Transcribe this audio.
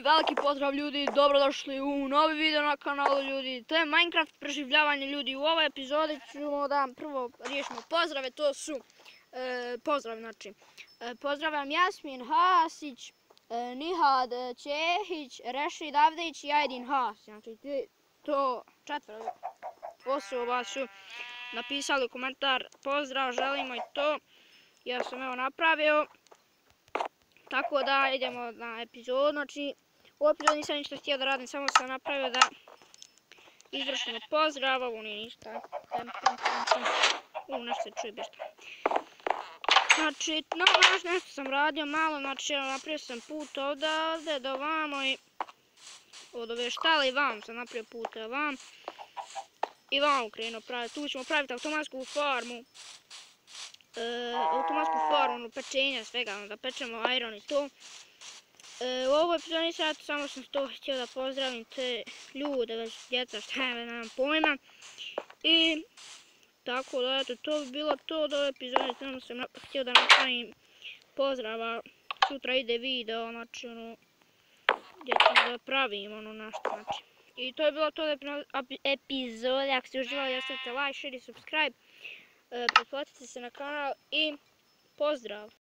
Veliki pozdrav ljudi, dobrodošli u novi video na kanalu ljudi. To je Minecraft preživljavanje ljudi. U ovoj epizodi ćemo da prvo riješimo pozdrave, to su pozdrav znači. Pozdravljam Jasmin Hasić, Nihad Čehić, Rešid Avdić i Ajdin Hasić. Znači to četvero osoba su napisali komentar pozdrav, želimo i to. Ja sam evo napravio. Tako da idemo na epizodu, znači u epizodu nisam ništa htio da radim, samo sam napravio da izvršimo pozdrav, ovo nije ništa, nešto se čuje bešta. Znači, nešto sam radio malo, znači napravio sam put ovdje do vamo i od ove štale i vam sam napravio put vam i vam krenuo praviti, tu ćemo praviti automatsku farmu. Pečenja svega, da pečemo iron i to. U ovoj epizodi sad samo sam to htio da pozdravim te ljude, već djeca šta je, nemam pojma. I tako da eto, to bi bilo to od ove epizode, samo sam htio da napravim pozdrava. Sutra ide video, znači gdje ćemo da pravim nešto, znači. I to je bilo to od epizode, ako ste uživali ostavite like, share i subscribe. Pretplatite se na kanal i pozdrav!